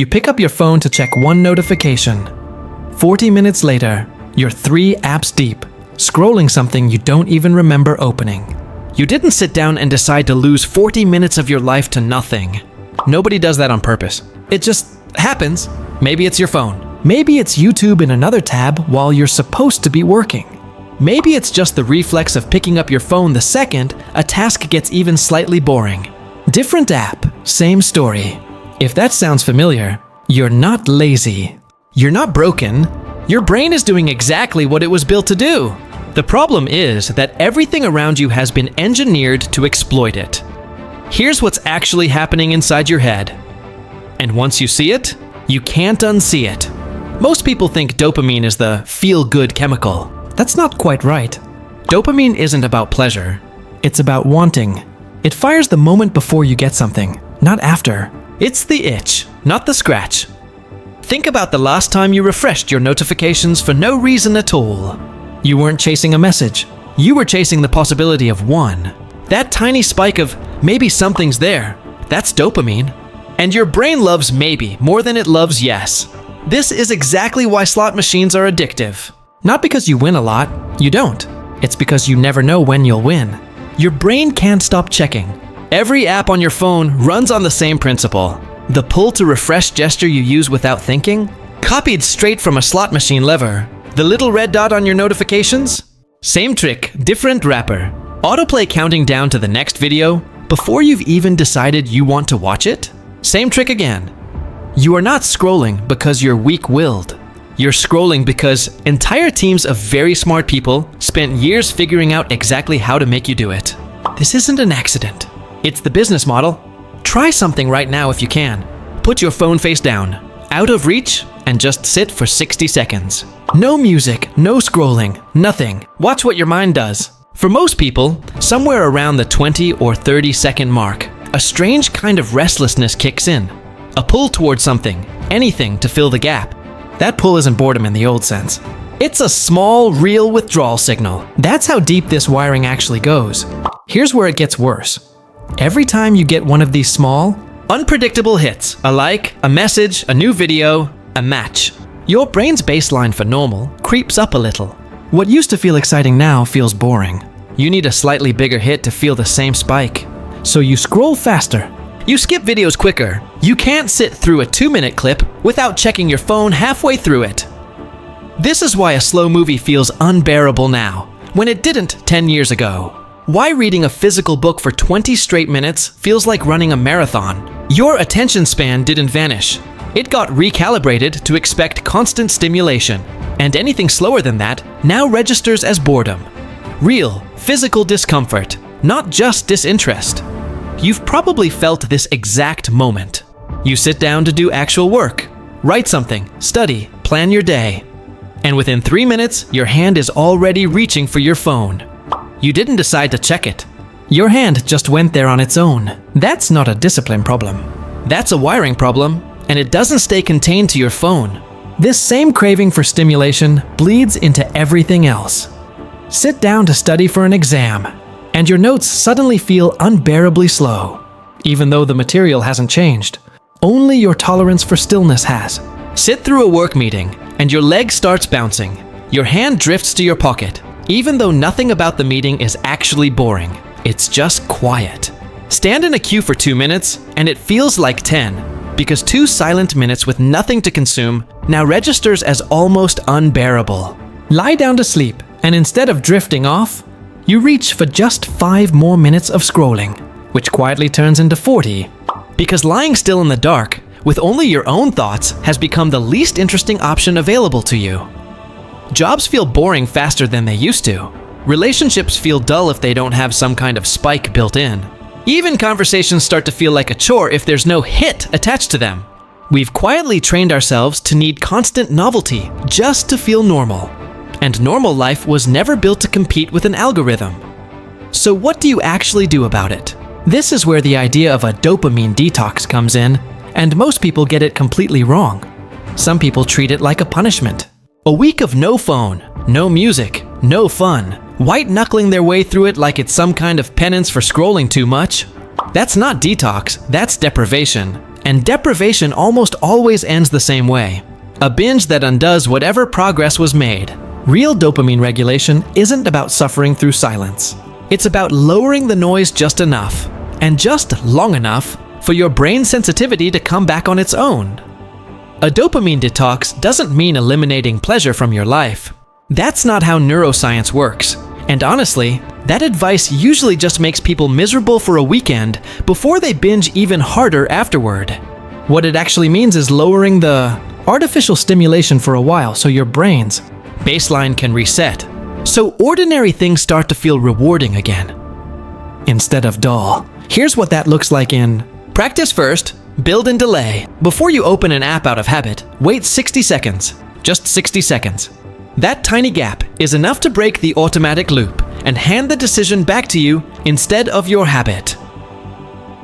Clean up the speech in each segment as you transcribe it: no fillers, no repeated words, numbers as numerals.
You pick up your phone to check one notification. 40 minutes later, you're 3 apps deep, scrolling something you don't even remember opening. You didn't sit down and decide to lose 40 minutes of your life to nothing. Nobody does that on purpose. It just happens. Maybe it's your phone. Maybe it's YouTube in another tab while you're supposed to be working. Maybe it's just the reflex of picking up your phone the second a task gets even slightly boring. Different app, same story. If that sounds familiar, you're not lazy. You're not broken. Your brain is doing exactly what it was built to do. The problem is that everything around you has been engineered to exploit it. Here's what's actually happening inside your head. And once you see it, you can't unsee it. Most people think dopamine is the feel-good chemical. That's not quite right. Dopamine isn't about pleasure. It's about wanting. It fires the moment before you get something, not after. It's the itch, not the scratch. Think about the last time you refreshed your notifications for no reason at all. You weren't chasing a message. You were chasing the possibility of one. That tiny spike of maybe something's there. That's dopamine. And your brain loves maybe more than it loves yes. This is exactly why slot machines are addictive. Not because you win a lot, you don't. It's because you never know when you'll win. Your brain can't stop checking. Every app on your phone runs on the same principle. The pull to refresh gesture you use without thinking, copied straight from a slot machine lever. The little red dot on your notifications? Same trick, different wrapper. Autoplay counting down to the next video before you've even decided you want to watch it? Same trick again. You are not scrolling because you're weak-willed. You're scrolling because entire teams of very smart people spent years figuring out exactly how to make you do it. This isn't an accident. It's the business model. Try something right now if you can. Put your phone face down, out of reach, and just sit for 60 seconds. No music, no scrolling, nothing. Watch what your mind does. For most people, somewhere around the 20 or 30 second mark, a strange kind of restlessness kicks in. A pull towards something, anything to fill the gap. That pull isn't boredom in the old sense. It's a small, real withdrawal signal. That's how deep this wiring actually goes. Here's where it gets worse. Every time you get one of these small, unpredictable hits, a like, a message, a new video, a match, your brain's baseline for normal creeps up a little. What used to feel exciting now feels boring. You need a slightly bigger hit to feel the same spike. So you scroll faster. You skip videos quicker. You can't sit through a 2-minute clip without checking your phone halfway through it. This is why a slow movie feels unbearable now, when it didn't 10 years ago. Why reading a physical book for 20 straight minutes feels like running a marathon. Your attention span didn't vanish. It got recalibrated to expect constant stimulation, and anything slower than that now registers as boredom. Real, physical discomfort, not just disinterest. You've probably felt this exact moment. You sit down to do actual work, write something, study, plan your day. And within 3 minutes, your hand is already reaching for your phone. You didn't decide to check it. Your hand just went there on its own. That's not a discipline problem. That's a wiring problem, and it doesn't stay contained to your phone. This same craving for stimulation bleeds into everything else. Sit down to study for an exam, and your notes suddenly feel unbearably slow, even though the material hasn't changed. Only your tolerance for stillness has. Sit through a work meeting, and your leg starts bouncing. Your hand drifts to your pocket, even though nothing about the meeting is actually boring. It's just quiet. Stand in a queue for 2 minutes, and it feels like 10, because 2 silent minutes with nothing to consume now registers as almost unbearable. Lie down to sleep, and instead of drifting off, you reach for just 5 more minutes of scrolling, which quietly turns into 40. Because lying still in the dark, with only your own thoughts, has become the least interesting option available to you. Jobs feel boring faster than they used to. Relationships feel dull if they don't have some kind of spike built in. Even conversations start to feel like a chore if there's no hit attached to them. We've quietly trained ourselves to need constant novelty just to feel normal. And normal life was never built to compete with an algorithm. So what do you actually do about it? This is where the idea of a dopamine detox comes in, and most people get it completely wrong. Some people treat it like a punishment. A week of no phone, no music, no fun, white-knuckling their way through it like it's some kind of penance for scrolling too much. That's not detox, that's deprivation. and deprivation almost always ends the same way. A binge that undoes whatever progress was made. Real dopamine regulation isn't about suffering through silence. It's about lowering the noise just enough, and just long enough, for your brain sensitivity to come back on its own. A dopamine detox doesn't mean eliminating pleasure from your life. That's not how neuroscience works. And honestly, that advice usually just makes people miserable for a weekend before they binge even harder afterward. What it actually means is lowering the artificial stimulation for a while so your brain's baseline can reset. So ordinary things start to feel rewarding again, instead of dull. Here's what that looks like in practice first, build and delay. Before you open an app out of habit, wait 60 seconds. Just 60 seconds. That tiny gap is enough to break the automatic loop and hand the decision back to you instead of your habit.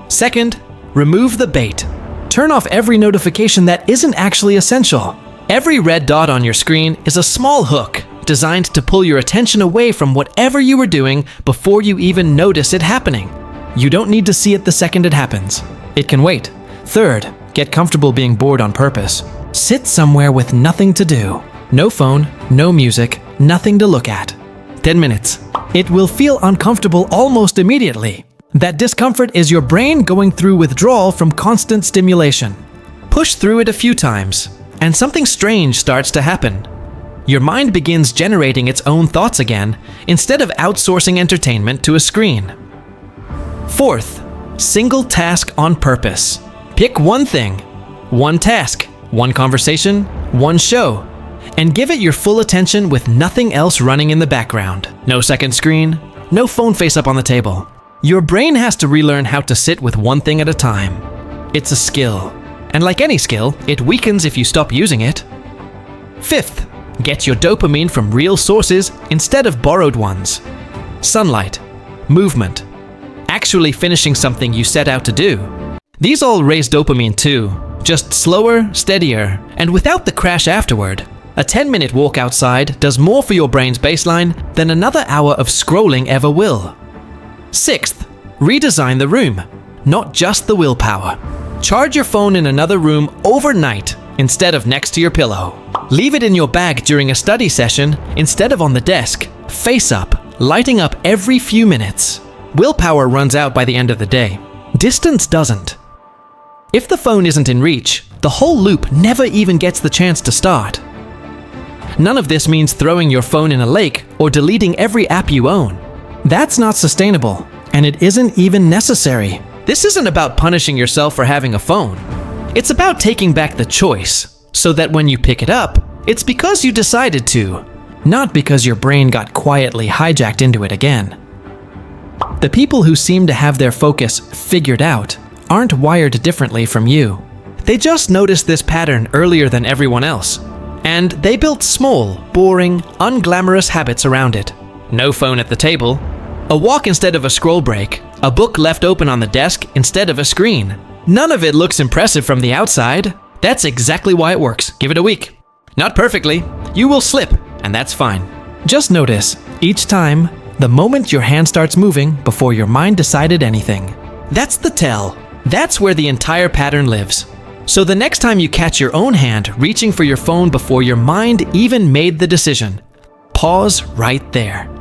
Second, remove the bait. Turn off every notification that isn't actually essential. Every red dot on your screen is a small hook designed to pull your attention away from whatever you were doing before you even notice it happening. You don't need to see it the second it happens. It can wait. Third, get comfortable being bored on purpose. Sit somewhere with nothing to do. No phone, no music, nothing to look at. 10 minutes. It will feel uncomfortable almost immediately. That discomfort is your brain going through withdrawal from constant stimulation. Push through it a few times, and something strange starts to happen. Your mind begins generating its own thoughts again, instead of outsourcing entertainment to a screen. Fourth, single task on purpose. Pick one thing, one task, one conversation, one show, and give it your full attention with nothing else running in the background. No second screen, no phone face up on the table. Your brain has to relearn how to sit with one thing at a time. It's a skill, and like any skill, it weakens if you stop using it. Fifth, get your dopamine from real sources instead of borrowed ones. Sunlight, movement, actually finishing something you set out to do. These all raise dopamine too, just slower, steadier, and without the crash afterward. A 10-minute walk outside does more for your brain's baseline than another hour of scrolling ever will. Sixth, redesign the room, not just the willpower. Charge your phone in another room overnight instead of next to your pillow. Leave it in your bag during a study session instead of on the desk, face up, lighting up every few minutes. Willpower runs out by the end of the day. Distance doesn't. If the phone isn't in reach, the whole loop never even gets the chance to start. None of this means throwing your phone in a lake or deleting every app you own. That's not sustainable, and it isn't even necessary. This isn't about punishing yourself for having a phone. It's about taking back the choice, so that when you pick it up, it's because you decided to, not because your brain got quietly hijacked into it again. The people who seem to have their focus figured out aren't wired differently from you. They just noticed this pattern earlier than everyone else, and they built small, boring, unglamorous habits around it. No phone at the table, a walk instead of a scroll break, a book left open on the desk instead of a screen. None of it looks impressive from the outside. That's exactly why it works. Give it a week. Not perfectly. You will slip, and that's fine. Just notice, each time, the moment your hand starts moving before your mind decided anything. That's the tell. That's where the entire pattern lives. So the next time you catch your own hand reaching for your phone before your mind even made the decision, pause right there.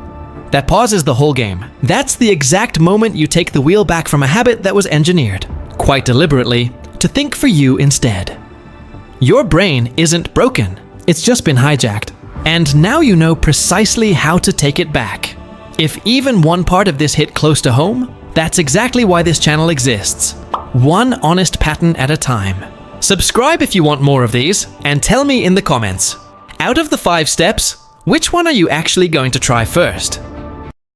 That pause is the whole game. That's the exact moment you take the wheel back from a habit that was engineered, quite deliberately, to think for you instead. Your brain isn't broken. It's just been hijacked. And now you know precisely how to take it back. If even one part of this hit close to home, that's exactly why this channel exists. One honest pattern at a time. Subscribe if you want more of these, and tell me in the comments, out of the 5 steps, which one are you actually going to try first?